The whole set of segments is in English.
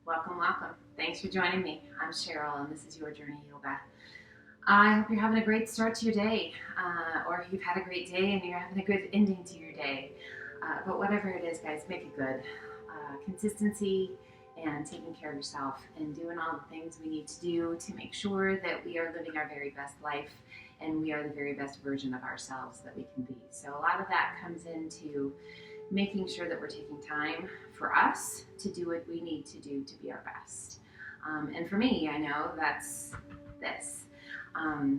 Welcome, welcome. Thanks for joining me. I'm Cheryl, and this is your Journey Yoga. I hope you're having a great start to your day, or if you've had a great day and you're having a good ending to your day. But whatever it is, guys, make it good. Consistency and taking care of yourself and doing all the things we need to do to make sure that we are living our very best life and we are the very best version of ourselves that we can be. So a lot of that comes into making sure that we're taking time for us to do what we need to do to be our best. And for me, I know that's this,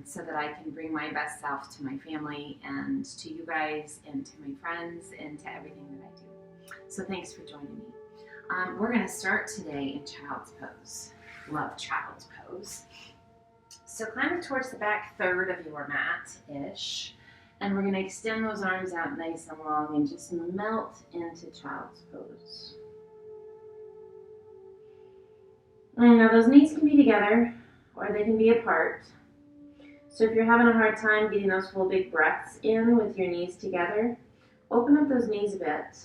so that I can bring my best self to my family and to you guys and to my friends and to everything that I do. So thanks for joining me. We're going to start today in Child's Pose. Love Child's Pose. So climb towards the back third of your mat-ish. And we're going to extend those arms out nice and long and just melt into Child's Pose. Now those knees can be together or they can be apart. So if you're having a hard time getting those full big breaths in with your knees together, open up those knees a bit.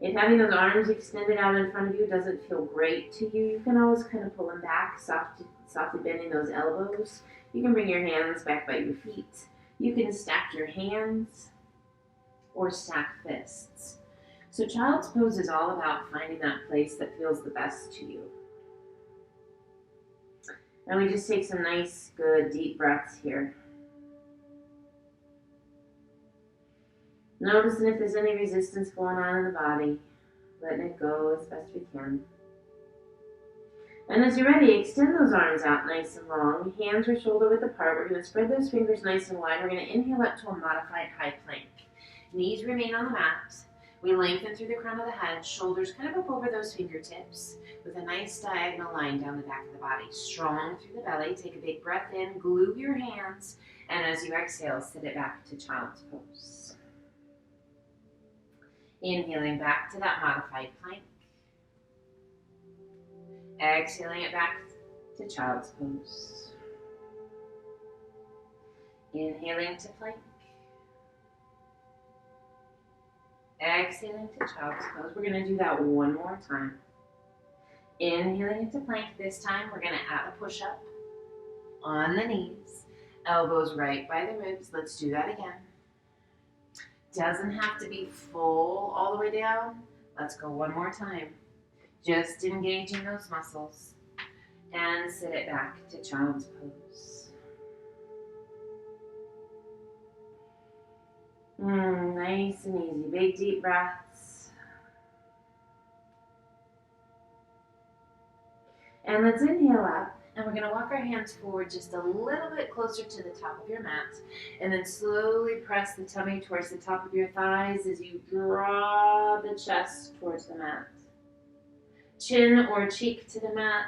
If having those arms extended out in front of you doesn't feel great to you, you can always kind of pull them back, softly bending those elbows. You can bring your hands back by your feet. You can stack your hands or stack fists. So Child's Pose is all about finding that place that feels the best to you. And we just take some nice, good, deep breaths here. Noticing if there's any resistance going on in the body, letting it go as best we can. And as you're ready, extend those arms out nice and long. Hands are shoulder width apart. We're going to spread those fingers nice and wide. We're going to inhale up to a modified high plank. Knees remain on the mat. We lengthen through the crown of the head, shoulders kind of up over those fingertips with a nice diagonal line down the back of the body. Strong through the belly. Take a big breath in, glue your hands, and as you exhale, sit it back to Child's Pose. Inhaling back to that modified plank. Exhaling it back to Child's Pose. Inhaling to plank. Exhaling to Child's Pose. We're going to do that one more time. Inhaling into plank. This time we're going to add a push-up on the knees. Elbows right by the ribs. Let's do that again. Doesn't have to be full all the way down. Let's go one more time. Just engaging those muscles. And sit it back to Child's Pose. Nice and easy. Big deep breaths. And let's inhale up. And we're going to walk our hands forward just a little bit closer to the top of your mat. And then slowly press the tummy towards the top of your thighs as you draw the chest towards the mat. Chin or cheek to the mat.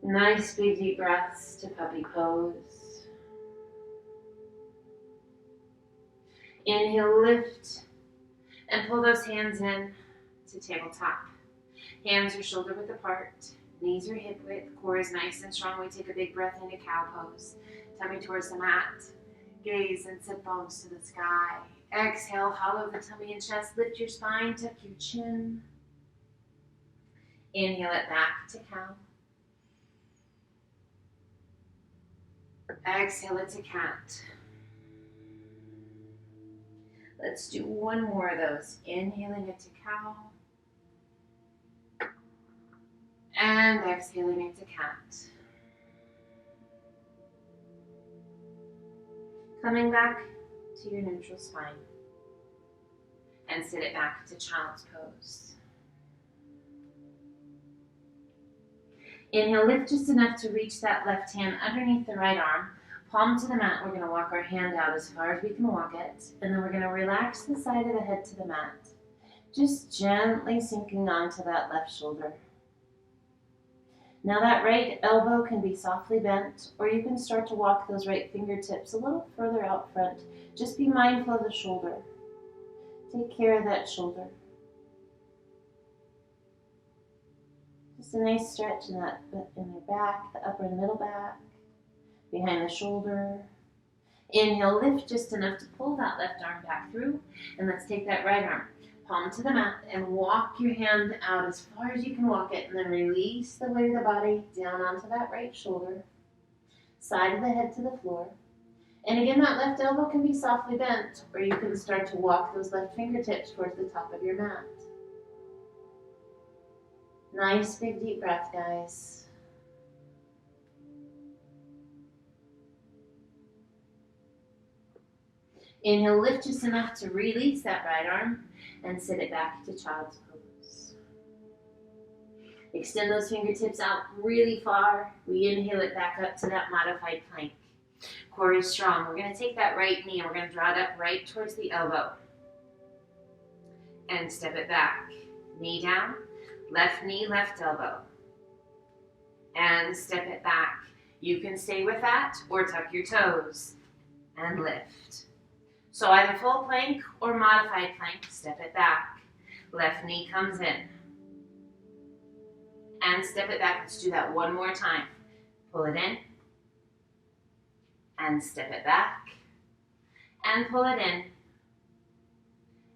Nice big deep breaths to puppy pose. Inhale, lift, and pull those hands in to tabletop. Hands are shoulder width apart, knees are hip width, core is nice and strong. We take a big breath into cow pose. Tummy towards the mat, gaze and sit bones to the sky. Exhale, hollow the tummy and chest, lift your spine, tuck your chin. Inhale it back to cow. Exhale it to cat. Let's do one more of those. Inhaling it to cow. And exhaling into cat. Coming back to your neutral spine. And sit it back to Child's Pose. Inhale, lift just enough to reach that left hand underneath the right arm. Palm to the mat. We're going to walk our hand out as far as we can walk it. And then we're going to relax the side of the head to the mat. Just gently sinking onto that left shoulder. Now that right elbow can be softly bent, or you can start to walk those right fingertips a little further out front. Just be mindful of the shoulder. Take care of that shoulder. Just a nice stretch in your back, the upper and middle back, behind the shoulder. Inhale, lift just enough to pull that left arm back through, and let's take that right arm. palm to the mat, and walk your hand out as far as you can walk it, and then release the weight of the body down onto that right shoulder, side of the head to the floor. And again, that left elbow can be softly bent, or you can start to walk those left fingertips towards the top of your mat. Nice big deep breath, guys. Inhale, lift just enough to release that right arm and sit it back to child's pose. Extend those fingertips out really far. We inhale it back up to that modified plank. Core is strong. We're going to take that right knee and we're going to draw it up right towards the elbow. And step it back. Knee down, left knee, left elbow. And step it back. You can stay with that or tuck your toes and lift. So either full plank or modified plank, step it back. Left knee comes in. And step it back. Let's do that one more time. Pull it in. And step it back. And pull it in.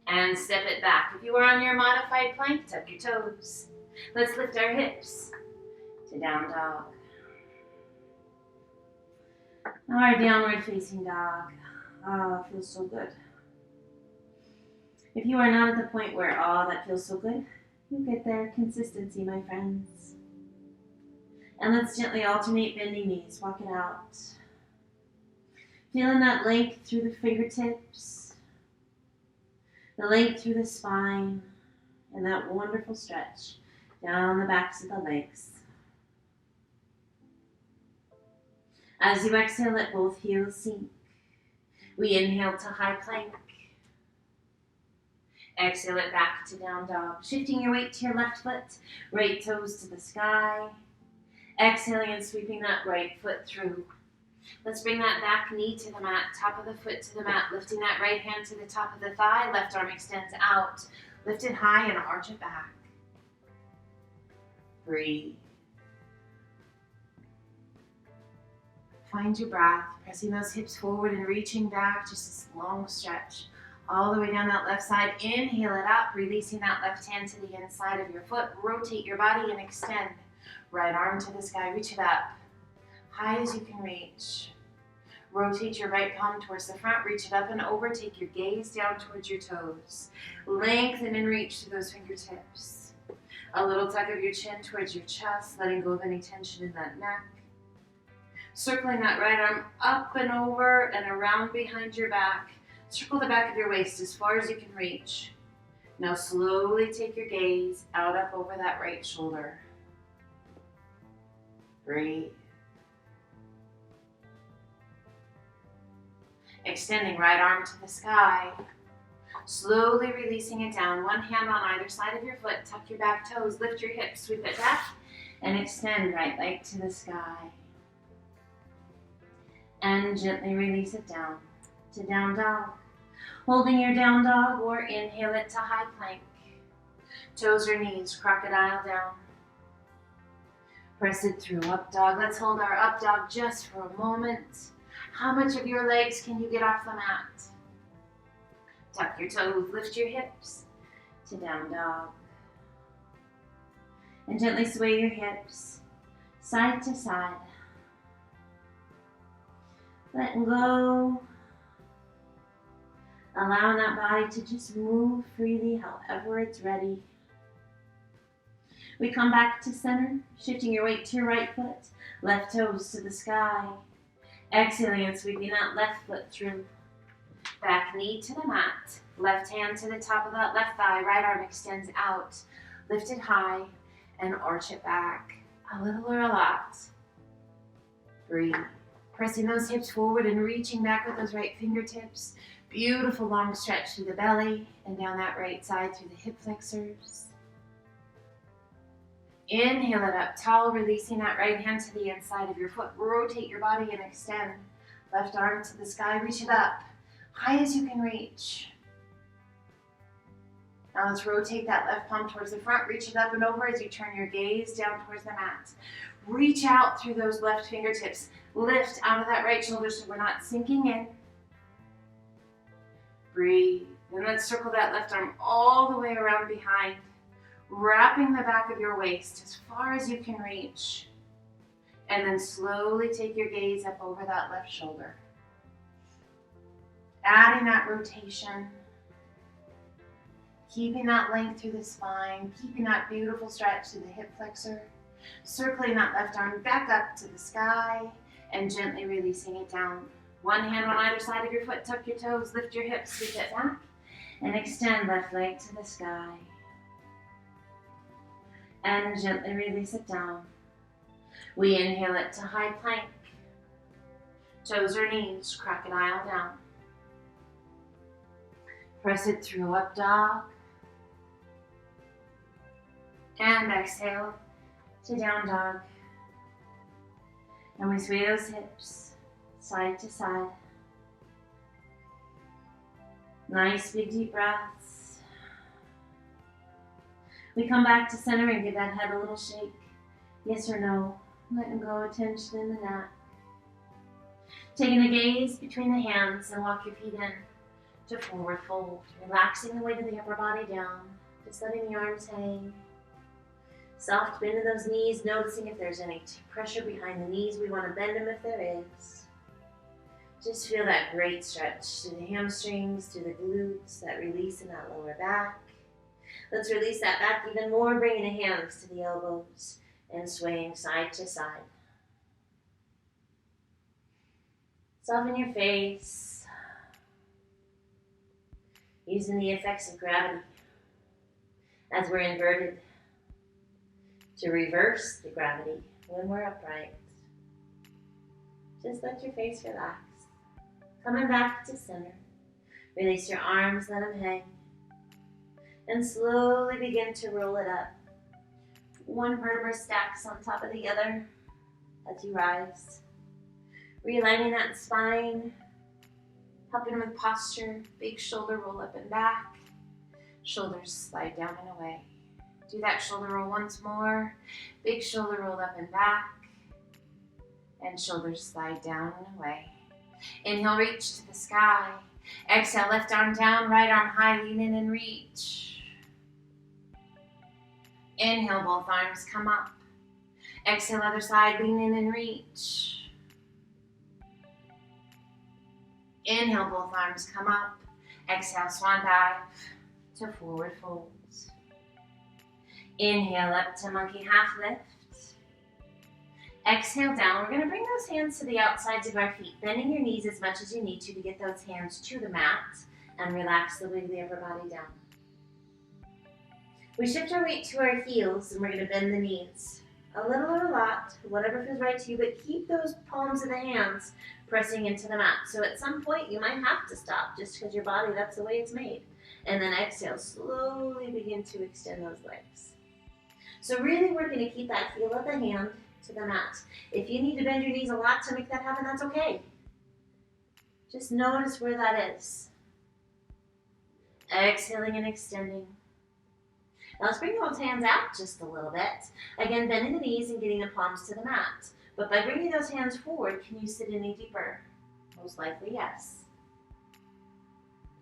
And step it back. If you are on your modified plank, tuck your toes. Let's lift our hips to down dog. Now our downward facing dog. Oh, it feels so good. If you are not at the point where, oh, that feels so good, you'll get there. Consistency, my friends. And let's gently alternate bending knees. Walk it out. Feeling that length through the fingertips, the length through the spine, and that wonderful stretch down the backs of the legs. As you exhale, let both heels sink. We inhale to high plank. Exhale it back to down dog. Shifting your weight to your left foot, right toes to the sky. Exhaling and sweeping that right foot through. Let's bring that back knee to the mat, top of the foot to the mat, lifting that right hand to the top of the thigh, left arm extends out. Lift it high and arch it back. Breathe. Find your breath, pressing those hips forward and reaching back, just this long stretch. All the way down that left side. Inhale it up, releasing that left hand to the inside of your foot. Rotate your body and extend. Right arm to the sky, reach it up. High as you can reach. Rotate your right palm towards the front, reach it up and over. Take your gaze down towards your toes. Lengthen and reach to those fingertips. A little tuck of your chin towards your chest, letting go of any tension in that neck. Circling that right arm up and over and around behind your back. Circle the back of your waist as far as you can reach. Now slowly take your gaze out up over that right shoulder. Breathe. Extending right arm to the sky. Slowly releasing it down. One hand on either side of your foot. Tuck your back toes. Lift your hips. Sweep it back. And extend right leg to the sky. And gently release it down to down dog. Holding your down dog or inhale it to high plank. Toes or knees, crocodile down. Press it through, up dog. Let's hold our up dog just for a moment. How much of your legs can you get off the mat? Tuck your toes, lift your hips to down dog. And gently sway your hips side to side. Letting go. Allowing that body to just move freely however it's ready. We come back to center, shifting your weight to your right foot, left toes to the sky. Exhaling and sweeping that left foot through. Back knee to the mat, left hand to the top of that left thigh, right arm extends out. Lift it high and arch it back. A little or a lot. Breathe. Pressing those hips forward and reaching back with those right fingertips. Beautiful long stretch through the belly and down that right side through the hip flexors. Inhale it up tall, releasing that right hand to the inside of your foot. Rotate your body and extend. Left arm to the sky, reach it up. High as you can reach. Now let's rotate that left palm towards the front, reach it up and over as you turn your gaze down towards the mat. Reach out through those left fingertips. Lift out of that right shoulder so we're not sinking in. Breathe. And let's circle that left arm all the way around behind, wrapping the back of your waist as far as you can reach. And then slowly take your gaze up over that left shoulder. Adding that rotation, keeping that length through the spine, keeping that beautiful stretch to the hip flexor, circling that left arm back up to the sky, and gently releasing it down. One hand on either side of your foot, tuck your toes, lift your hips, sweep it back, and extend left leg to the sky. And gently release it down. We inhale it to high plank. Toes or knees, crocodile down. Press it through up dog. And exhale to down dog. And we sway those hips side to side. Nice big deep breaths. We come back to center and give that head a little shake. Yes or no. Letting go of tension in the neck. Taking a gaze between the hands and walk your feet in to forward fold. Relaxing the weight of the upper body down. Just letting the arms hang. Soft bend of those knees, noticing if there's any pressure behind the knees. We want to bend them if there is. Just feel that great stretch to the hamstrings, to the glutes, that release in that lower back. Let's release that back even more, bringing the hands to the elbows and swaying side to side. Soften your face, using the effects of gravity as we're inverted to reverse the gravity when we're upright. Just let your face relax. Coming back to center. Release your arms, let them hang. And slowly begin to roll it up. One vertebra stacks on top of the other as you rise. Realigning that spine, helping with posture. Big shoulder roll up and back. Shoulders slide down and away. Do that shoulder roll once more. Big shoulder roll up and back. And shoulders slide down and away. Inhale, reach to the sky. Exhale, left arm down, right arm high, lean in and reach. Inhale, both arms come up. Exhale, other side, lean in and reach. Inhale, both arms come up. Exhale, swan dive to forward folds. Inhale, up to monkey half lift. Exhale down. We're going to bring those hands to the outsides of our feet, bending your knees as much as you need to get those hands to the mat and relax the weight of the upper body down. We shift our weight to our heels and we're going to bend the knees. A little or a lot, whatever feels right to you, but keep those palms of the hands pressing into the mat. So at some point you might have to stop just because your body, that's the way it's made. And then exhale, slowly begin to extend those legs. So really we're going to keep that heel of the hand to the mat. If you need to bend your knees a lot to make that happen, that's okay. Just notice where that is. Exhaling and extending. Now let's bring those hands out just a little bit. Again, bending the knees and getting the palms to the mat. But by bringing those hands forward, can you sit any deeper? Most likely, yes.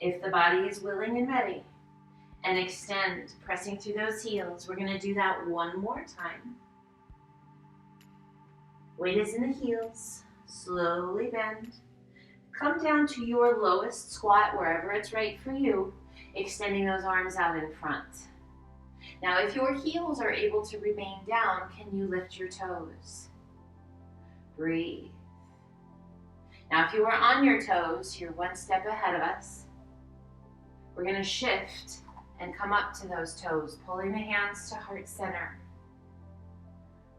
If the body is willing and ready, and extend, pressing through those heels. We're going to do that one more time. Weight is in the heels. Slowly bend. Come down to your lowest squat, wherever it's right for you, extending those arms out in front. Now, if your heels are able to remain down, can you lift your toes? Breathe. Now, if you are on your toes, you're one step ahead of us. We're going to shift and come up to those toes, pulling the hands to heart center.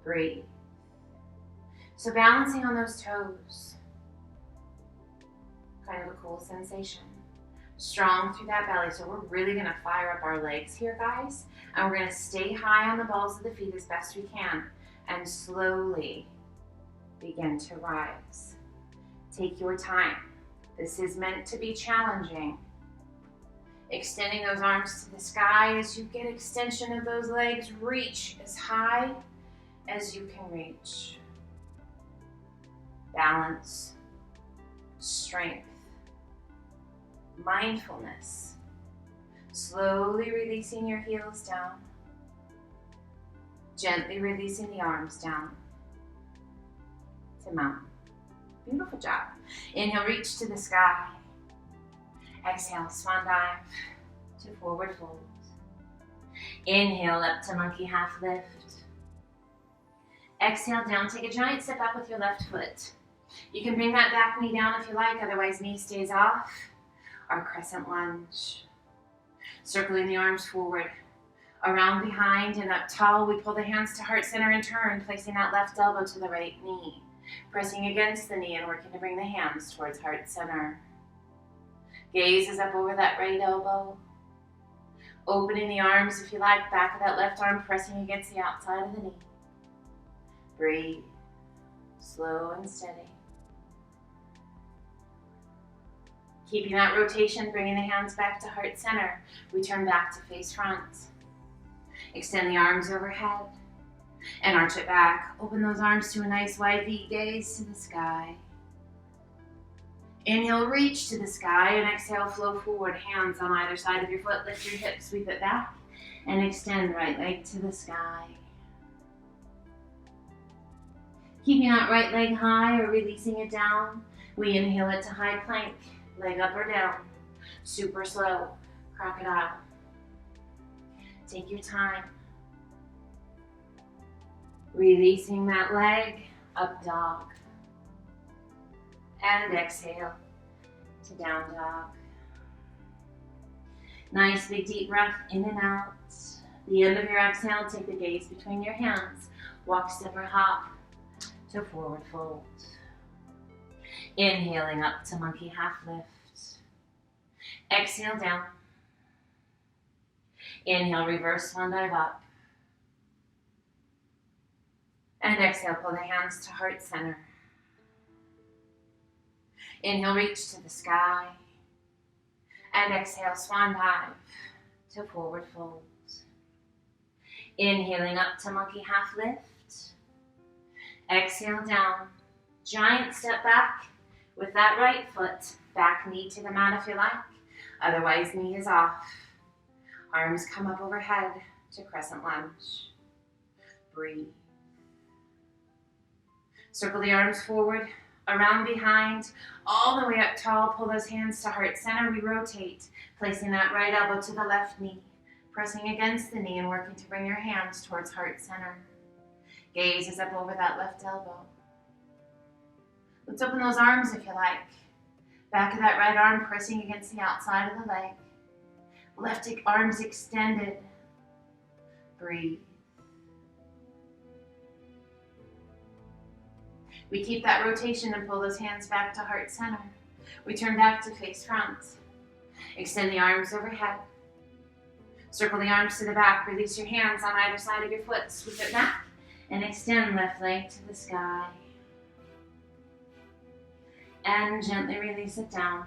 Breathe. So balancing on those toes. Kind of a cool sensation. Strong through that belly. So we're really going to fire up our legs here, guys. And we're going to stay high on the balls of the feet as best we can. And slowly begin to rise. Take your time. This is meant to be challenging. Extending those arms to the sky as you get extension of those legs. Reach as high as you can reach. Balance, strength, mindfulness, Slowly releasing your heels down. Gently releasing the arms down to mountain. Beautiful job. Inhale, reach to the sky. Exhale, swan dive to forward fold. Inhale, up to monkey half lift. Exhale, down, take a giant step up with your left foot. You can bring that back knee down if you like, otherwise knee stays off. Our crescent lunge. Circling the arms forward, around behind and up tall. We pull the hands to heart center and turn, placing that left elbow to the right knee. Pressing against the knee and working to bring the hands towards heart center. Gaze is up over that right elbow. Opening the arms if you like, back of that left arm pressing against the outside of the knee. Breathe, slow and steady. Keeping that rotation, bringing the hands back to heart center. We turn back to face front. Extend the arms overhead and arch it back. Open those arms to a nice wide V, gaze to the sky. Inhale, reach to the sky, and exhale, flow forward. Hands on either side of your foot. Lift your hips, sweep it back, and extend right leg to the sky. Keeping that right leg high or releasing it down, we inhale it to high plank. Leg up or down, super slow, crocodile. Take your time. Releasing that leg, up dog. And exhale to down dog. Nice big deep breath in and out. The end of your exhale, take the gaze between your hands. Walk, step, or hop to forward fold. Inhaling up to monkey half lift. Exhale down. Inhale, reverse swan dive up. And exhale, pull the hands to heart center. Inhale, reach to the sky. And exhale, swan dive to forward fold. Inhaling up to monkey half lift. Exhale down. Giant step back with that right foot. Back knee to the mat if you like. Otherwise, knee is off. Arms come up overhead to crescent lunge. Breathe. Circle the arms forward, around behind, all the way up tall. Pull those hands to heart center. We rotate, placing that right elbow to the left knee, pressing against the knee and working to bring your hands towards heart center. Gaze is up over that left elbow. Let's open those arms if you like. Back of that right arm pressing against the outside of the leg. Left arms extended. Breathe. We keep that rotation and pull those hands back to heart center. We turn back to face front. Extend the arms overhead. Circle the arms to the back. Release your hands on either side of your foot. Sweep it back and extend left leg to the sky. And gently release it down.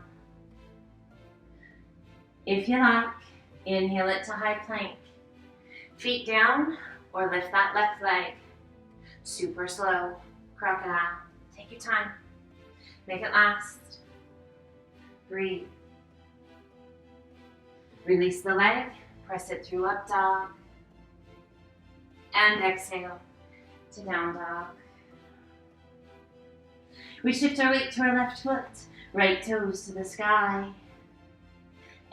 If you like, inhale it to high plank. Feet down or lift that left leg. Super slow, crocodile. Take your time. Make it last. Breathe. Release the leg. Press it through up dog. And exhale to down dog. We shift our weight to our left foot, right toes to the sky.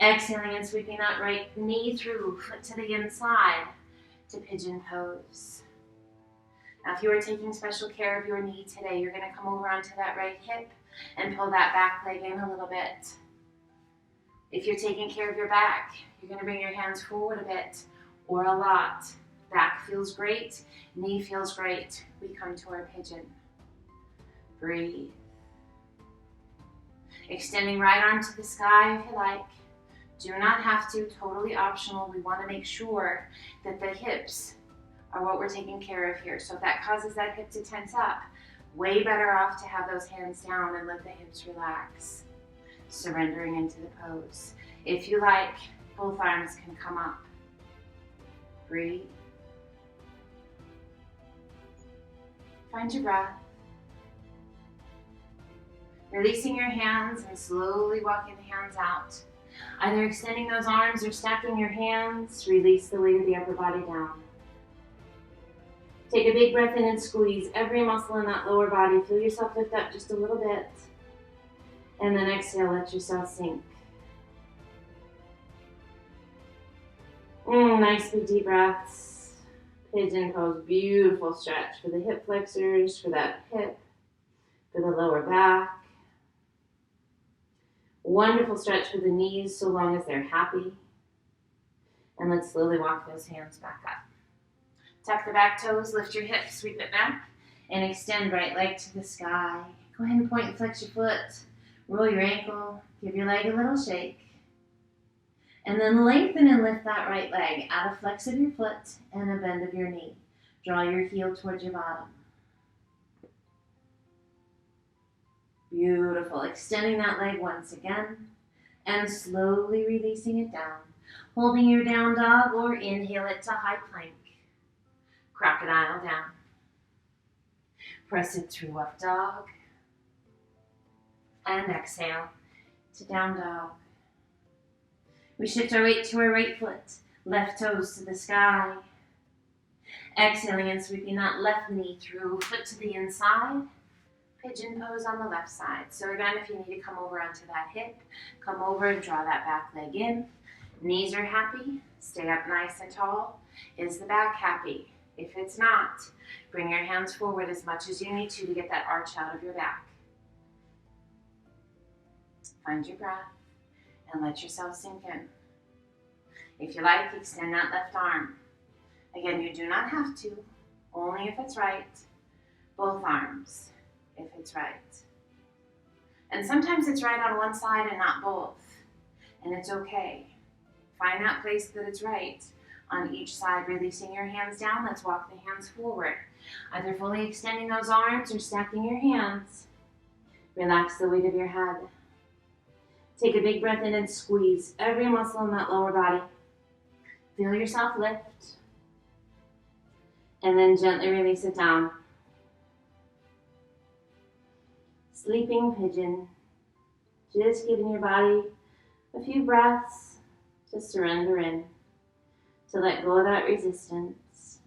Exhaling and sweeping that right knee through, foot to the inside to pigeon pose. Now if you are taking special care of your knee today, you're going to come over onto that right hip and pull that back leg in a little bit. If you're taking care of your back, you're going to bring your hands forward a bit or a lot. Back feels great, knee feels great. We come to our pigeon. Breathe. Extending right arm to the sky if you like. Do not have to, totally optional. We want to make sure that the hips are what we're taking care of here. So if that causes that hip to tense up, way better off to have those hands down and let the hips relax. Surrendering into the pose. If you like, both arms can come up. Breathe. Find your breath. Releasing your hands and slowly walking the hands out. Either extending those arms or stacking your hands, release the weight of the upper body down. Take a big breath in and squeeze every muscle in that lower body. Feel yourself lift up just a little bit. And then exhale, let yourself sink. Nice big deep breaths. Pigeon pose, beautiful stretch for the hip flexors, for that hip, for the lower back. Wonderful stretch for the knees so long as they're happy. And let's slowly walk those hands back up. Tuck the back toes, lift your hips, sweep it back, and extend right leg to the sky. Go ahead and point and flex your foot. Roll your ankle. Give your leg a little shake. And then lengthen and lift that right leg. Add a flex of your foot and a bend of your knee. Draw your heel towards your bottom. Beautiful. Extending that leg once again and slowly releasing it down. Holding your down dog or inhale it to high plank. Crocodile down. Press it through up dog. And exhale to down dog. We shift our weight to our right foot. Left toes to the sky. Exhaling and sweeping that left knee through. Foot to the inside. Pigeon pose on the left side. So again, if you need to come over onto that hip, come over and draw that back leg in. Knees are happy. Stay up nice and tall. Is the back happy? If it's not, bring your hands forward as much as you need to get that arch out of your back. Find your breath and let yourself sink in. If you like, extend that left arm. Again, you do not have to, only if it's right. Both arms, if it's right. And sometimes it's right on one side and not both, and it's okay. Find that place that it's right on each side, releasing your hands down. Let's walk the hands forward. Either fully extending those arms or stacking your hands. Relax the weight of your head. Take a big breath in and squeeze every muscle in that lower body. Feel yourself lift. And then gently release it down. Sleeping pigeon. Just giving your body a few breaths to surrender in. To let go of that resistance.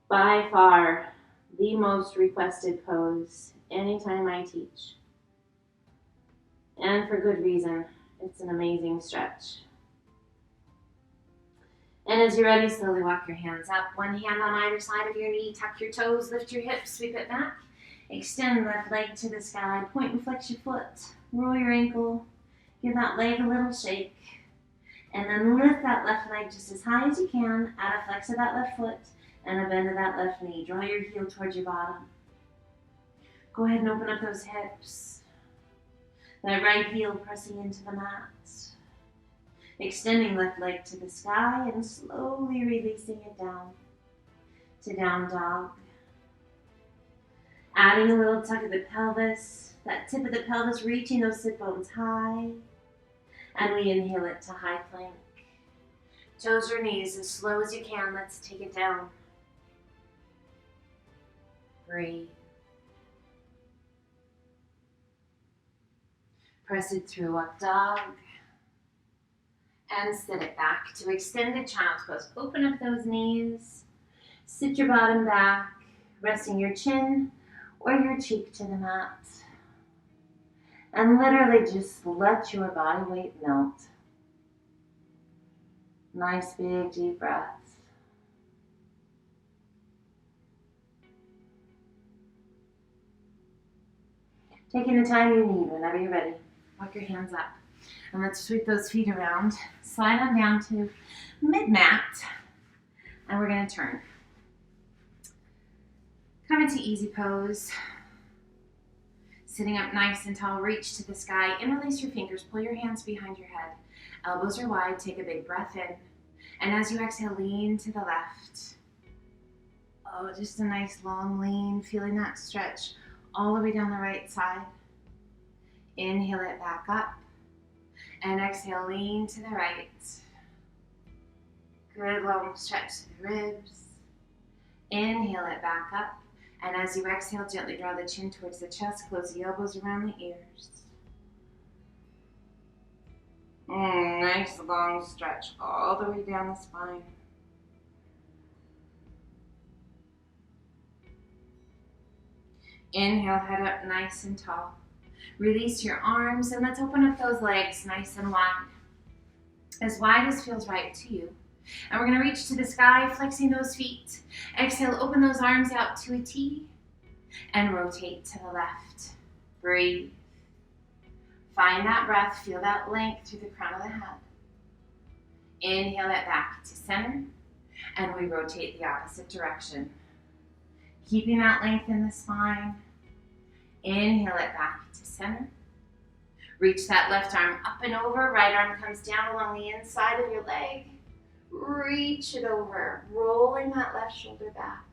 By far, the most requested pose anytime I teach. And for good reason. It's an amazing stretch. And as you're ready, slowly walk your hands up. One hand on either side of your knee. Tuck your toes, lift your hips, sweep it back. Extend left leg to the sky. Point and flex your foot. Roll your ankle. Give that leg a little shake. And then lift that left leg just as high as you can. Add a flex of that left foot and a bend of that left knee. Draw your heel towards your bottom. Go ahead and open up those hips. That right heel pressing into the mat. Extending left leg to the sky and slowly releasing it down to down dog. Adding a little tuck of the pelvis, that tip of the pelvis reaching those sit bones high. And we inhale it to high plank. Toes or knees as slow as you can. Let's take it down. Breathe. Press it through up dog. And sit it back to extended child's pose. Open up those knees. Sit your bottom back, resting your chin or your cheek to the mat. And literally just let your body weight melt. Nice big deep breaths. Taking the time you need whenever you're ready. Walk your hands up. And let's sweep those feet around. Slide on down to mid-mat. And we're going to turn. Come into easy pose. Sitting up nice and tall, reach to the sky. Interlace your fingers. Pull your hands behind your head. Elbows are wide. Take a big breath in. And as you exhale, lean to the left. Oh, just a nice long lean. Feeling that stretch all the way down the right side. Inhale it back up. And exhale, lean to the right. Good long stretch to the ribs. Inhale it back up. And as you exhale, gently draw the chin towards the chest. Close the elbows around the ears. Nice long stretch all the way down the spine. Inhale, head up nice and tall. Release your arms and let's open up those legs nice and wide as feels right to you. And we're going to reach to the sky, flexing those feet. Exhale, open those arms out to a T and rotate to the left. Breathe. Find that breath, feel that length through the crown of the head. Inhale it back to center and we rotate the opposite direction. Keeping that length in the spine. Inhale it back to center. Reach that left arm up and over. Right arm comes down along the inside of your leg. Reach it over, rolling that left shoulder back.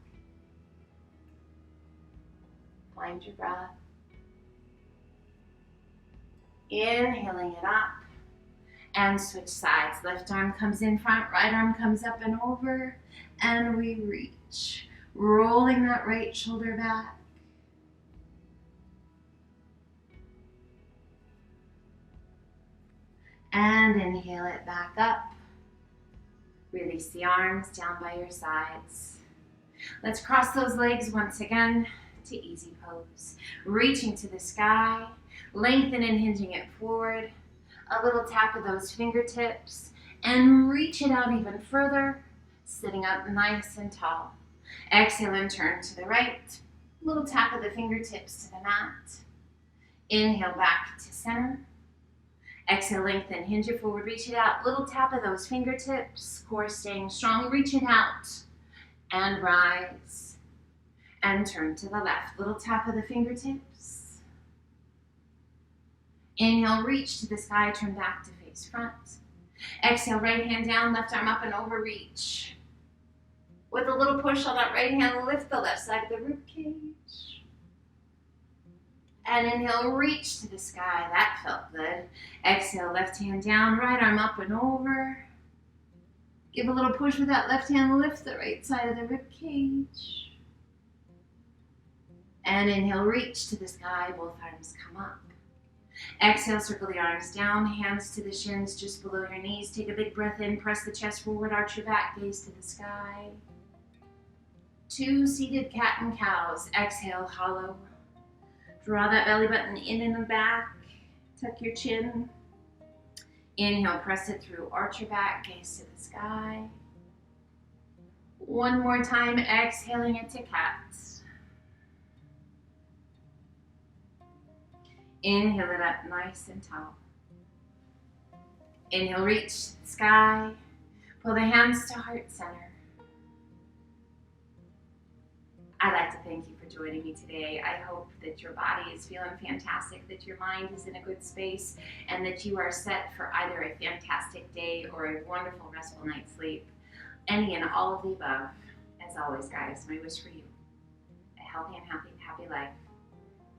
Find your breath. Inhaling it up. And switch sides. Left arm comes in front, right arm comes up and over. And we reach. Rolling that right shoulder back. And inhale it back up. Release the arms down by your sides. Let's cross those legs once again to easy pose. Reaching to the sky, lengthen and hinging it forward. A little tap of those fingertips and reach it out even further, sitting up nice and tall. Exhale and turn to the right. Little tap of the fingertips to the mat. Inhale back to center. Exhale, lengthen, hinge it forward, reach it out. Little tap of those fingertips, core staying strong. Reach it out and rise. And turn to the left. Little tap of the fingertips. Inhale, reach to the sky, turn back to face front. Exhale, right hand down, left arm up and over, reach. With a little push on that right hand, lift the left side of the rib cage. And inhale, reach to the sky. That felt good. Exhale, left hand down, right arm up and over. Give a little push with that left hand, lift the right side of the rib cage. And inhale, reach to the sky, both arms come up. Exhale, circle the arms down, hands to the shins just below your knees. Take a big breath in, press the chest forward, arch your back, gaze to the sky. 2 seated cat and cows. Exhale, hollow. Draw that belly button in and back. Tuck your chin. Inhale, press it through, arch your back, gaze to the sky. One more time, exhaling into cats. Inhale it up nice and tall. Inhale, reach to the sky. Pull the hands to heart center. I'd like to thank you for joining me today. I hope that your body is feeling fantastic, that your mind is in a good space, and that you are set for either a fantastic day or a wonderful, restful night's sleep. Any and all of the above. As always, guys, my wish for you, a healthy and happy life.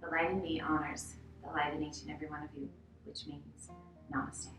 The light in me honors the light in each and every one of you, which means namaste.